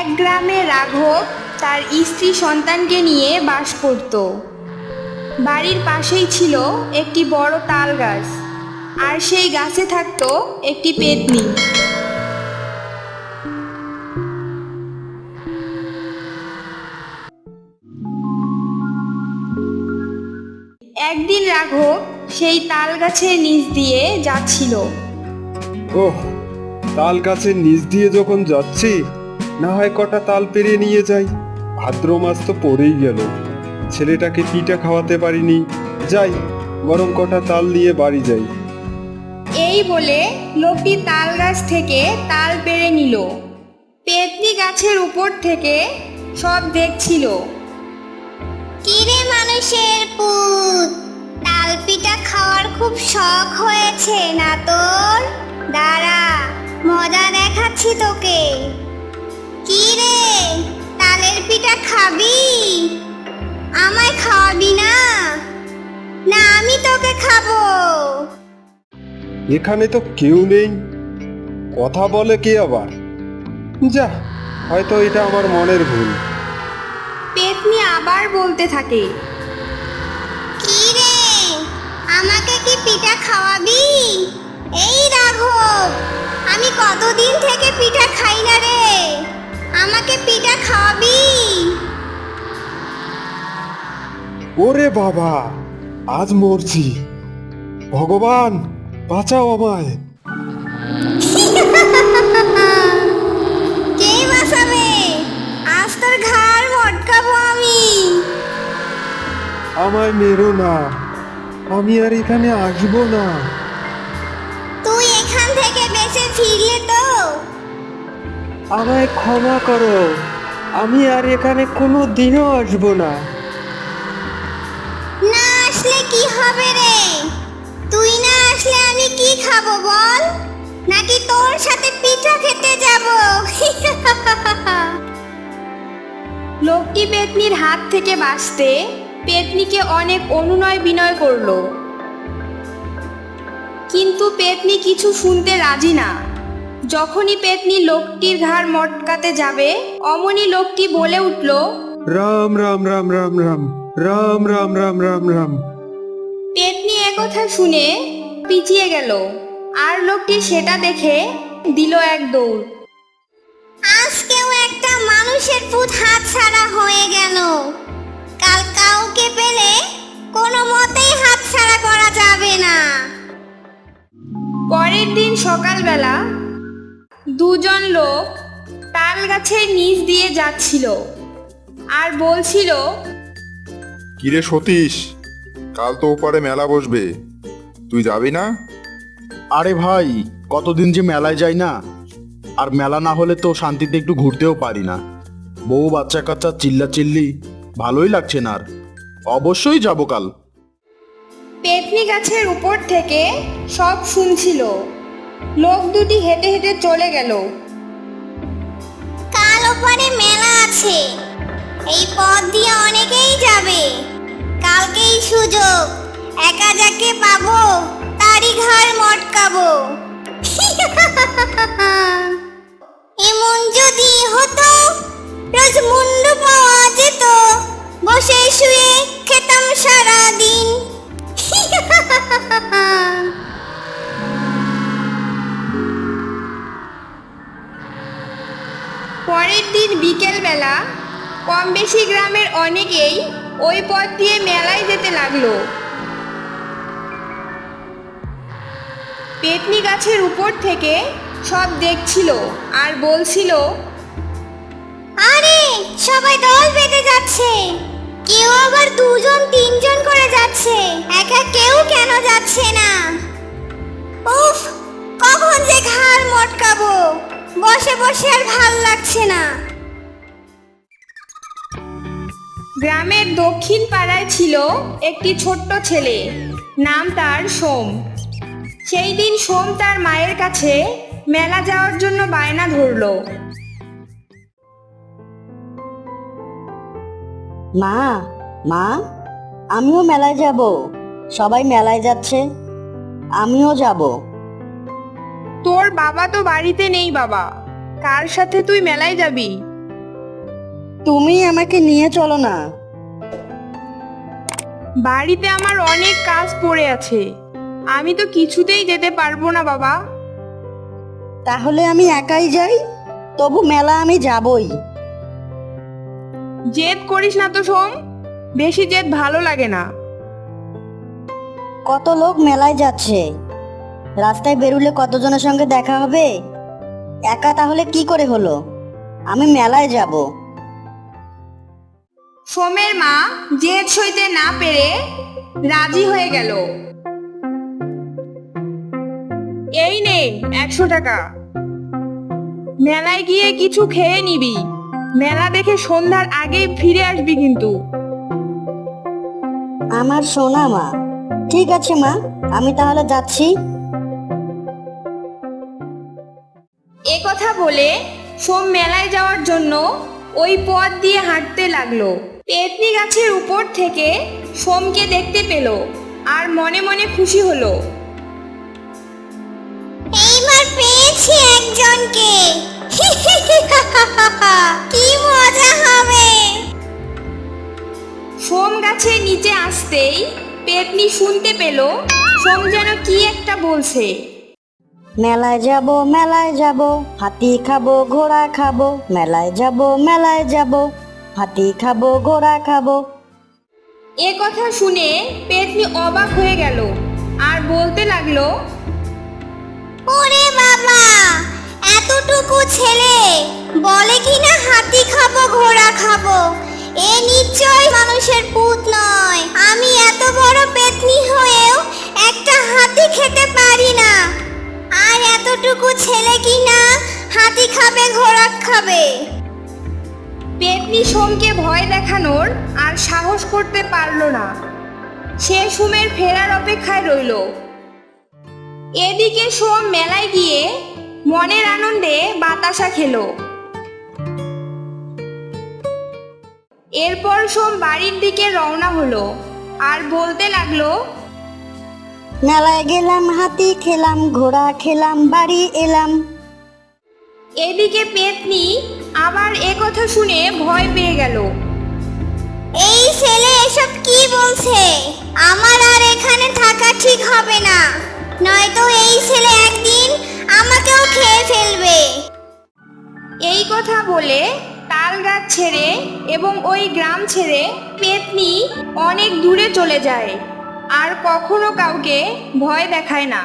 এক গ্রামে রাঘব তার স্ত্রী সন্তানকে নিয়ে বাস করত। বাড়ির পাশেই ছিল একটি বড় তাল গাছ, আর সেই গাছে থাকতো একটি পেত্নী। একদিন রাঘব সেই তাল গাছের নিচ দিয়ে যাচ্ছিল। ওহ, তাল গাছের নিচ দিয়ে যখন যাচ্ছি, না হয় কটা তাল পেরে নিয়ে যাই। ভাদ্র মাস তো পড়েই গেল, ছেলেটাকে পিঠা খাওয়াতে পারিনি। যাই, বরং কটা তাল নিয়ে বাড়ি যাই। এই বলে লোকটি তাল গাছ থেকে তাল পেড়ে নিল। পেত্নী গাছের উপর থেকে সব দেখছিল। কিরে মানুষের পুত, তাল পিঠা খাওয়ার খুব শখ হয়েছে না তোর? দাঁড়া, মজা দেখাচ্ছি তোকে। কিরে, তালের পিঠা খাবি? আমায় খাওয়াবি না? না আমি তোকে খাবো? এখানে তো কেউ নেই, কথা বলে কে আবার? যা, হয়তো এটা আমার মনের ভুল। পেত্নী আবার বলতে থাকে, কিরে, আমাকে কি পিঠা খাওয়াবি? এই রাঘব, আমি কতদিন থেকে পিঠা খাই না রে, আমাকে পিঠা খাওয়াবি? ওরে বাবা, আজ মরছি। ভগবান, বাঁচাও আমায়। কে বাঁচাবে? আজ তোর ঘাড় মটকাবো আমি। আমায় মেরো না, আমি আর এখানে আসবো না। তুই এখান থেকে বেঁচে ফিরলে তো? আমায় ক্ষমা করো, আমি আর এখানে কোনো দিনও আসবো না। না আসলে কি হবে রে? তুই না আসলে আমি কি খাবো বল? নাকি তোর সাথে পিঠা খেতে যাব? লোকটি পেত্নীর হাত থেকে বাঁচতে পেত্নীকে অনেক অনুনয় বিনয় করলো, কিন্তু পেত্নী কিছু শুনতে রাজি না। যখনই পেত্নী লোকটির ঘাড় মটকাতে যাবে, অমনি লোকটি বলে উঠল, রাম রাম রাম রাম রাম রাম রাম রাম রাম রাম। পেত্নী একথা শুনে পিছিয়ে গেল, আর লোকটি সেটা দেখে দিল এক দৌড়। আজকেও একটা মানুষের পুত হাত ছাড়া হয়ে গেল। কাল কাউকে পেলে কোনো মতেই হাত ছাড়া করা যাবে না। পরের দিন সকালবেলা দুজন লোক তাল গাছের নিচ দিয়ে যাচ্ছিল আর বলছিল, কিরে সতীশ, কাল তো ওপারে মেলা বসবে, তুই যাবি না? আরে ভাই, কতদিন যে মেলায় যাই না, আর মেলা না হলে তো শান্তিতে একটু ঘুরতেও পারি না। বউ বাচ্চা কাচ্চা চিল্লাচিল্লি, ভালোই লাগছে না আর। অবশ্যই যাবো কাল। পেত্নী গাছের উপর থেকে সব শুনছিল। লোক দুটি হেঁটে হেঁটে চলে গেল। কাল ওপারে মেলা আছে, এই পথ দিয়ে অনেকেই যাবে। কালকেই সুযোগ, একা যাকে পাবো তারই ঘাড় মটকাবো। এমন যদি হতো, রোজ মুন্ডু পাওয়া যেত, বসে শুয়ে খেতাম সারা দিন। পরের দিন বিকেলবেলা কম বেশি গ্রামের অনেকেই ওই পথ দিয়ে মেলায় যেতে লাগলো। পেত্নী গাছের উপর থেকে সব দেখছিল আর বলছিল, আরে সবাই দল বেঁধে যাচ্ছে, কেউ আবার দুজন তিনজন করে যাচ্ছে, একা কেউ কেন যাচ্ছে না? উফ, কখন যে ঘাড় মটকাবো, বসে বসে আর ভাল লাগছে না। গ্রামের দক্ষিণ পাড়ায় ছিল একটি ছোট্ট ছেলে, নাম তার সোম। সেই দিন সোম তার মায়ের কাছে মেলা যাওয়ার জন্য বায়না ধরলো। মা, মা, আমিও মেলায় যাব। সবাই মেলায় যাচ্ছে, আমিও যাব। তোর বাবা তো বাড়িতে নেই বাবা, কার সাথে তুই মেলায় যাবি? তুমি আমাকে নিয়ে চলো না। বাড়িতে আমার অনেক কাজ পড়ে আছে, আমি তো কিছুতেই যেতে পারবো না বাবা। তাহলে আমি একাই যাই, তবু মেলা আমি যাবই। জেদ করিস না তো সোম, বেশি জেদ ভালো লাগে না। কত লোক মেলায় যাচ্ছে, রাস্তায় বেরুলে কতজনের সঙ্গে দেখা হবে। একা তাহলে কি করে হলো? আমি মেলায় যাব। সোমের মা জেদ সইতে না পেরে রাজি হয়ে গেল। এই নে 100 টাকা, মেলায় গিয়ে কিছু খেয়ে নিবি। মেলা দেখে সন্ধ্যার আগেই ফিরে আসবি কিন্তু। আমার সোনা মা, ঠিক আছে মা, আমি তাহলে যাচ্ছি। এ কথা বলে সোম মেলায় যাওয়ার জন্য ওই পথ দিয়ে হাঁটতে লাগলো। পেতনি গাছের উপর থেকে সোমকে দেখতে পেল আর মনে মনে খুশি হলো। এইবার পেয়েছি একজনকে। কি মজা হবে। সোম গাছের নিচে আসতেই পেতনি শুনতে পেল সোম যেন কি একটা বলছে। মেলায় যাব, মেলায় যাব, হাতি খাবো ঘোড়া খাবো। মেলায় যাব, মেলায় যাব, হাতি খাবো ঘোড়া খাবো। এ কথা শুনে পেতনি অবাক হয়ে গেল আর বলতে লাগলো, ওরে বাবা, এতটুকু ছেলে বলে কিনা হাতি খাবো ঘোড়া খাবো। এ নিশ্চয় মানুষের পুত নয়। আমি এত বড় পেতনি হয়েও একটা হাতি খেতে পারি না, আর এতটুকু ছেলে কিনা হাতি খাবে ঘোড়া খাবে। পেতনি সোমকে ভয় দেখানোর আর সাহস করতে পারল না। সে সোমের ফেরার অপেক্ষায় রইল। এদিকে সোম মেলায় গিয়ে মনের আনন্দে বাতাসা খেলো। এরপর সোম বাড়ির দিকে রওনা হলো আর বলতে লাগলো, মেলায় গেলাম, হাতি খেলাম, ঘোড়া খেলাম, বাড়ি এলাম। এদিকে পেতনি আবার এ কথা শুনে ভয় পেয়ে গেল। এই ছেলে এসব কি বলছে? আমার আর এখানে থাকা ঠিক হবে না, নয়তো এই ছেলে একদিন আমাকেও খেয়ে ফেলবে। এই কথা বলে তাল গাছ ছেড়ে এবং ওই গ্রাম ছেড়ে পেতনি অনেক দূরে চলে যায় আর কখনো কাউকে ভয় দেখায় না।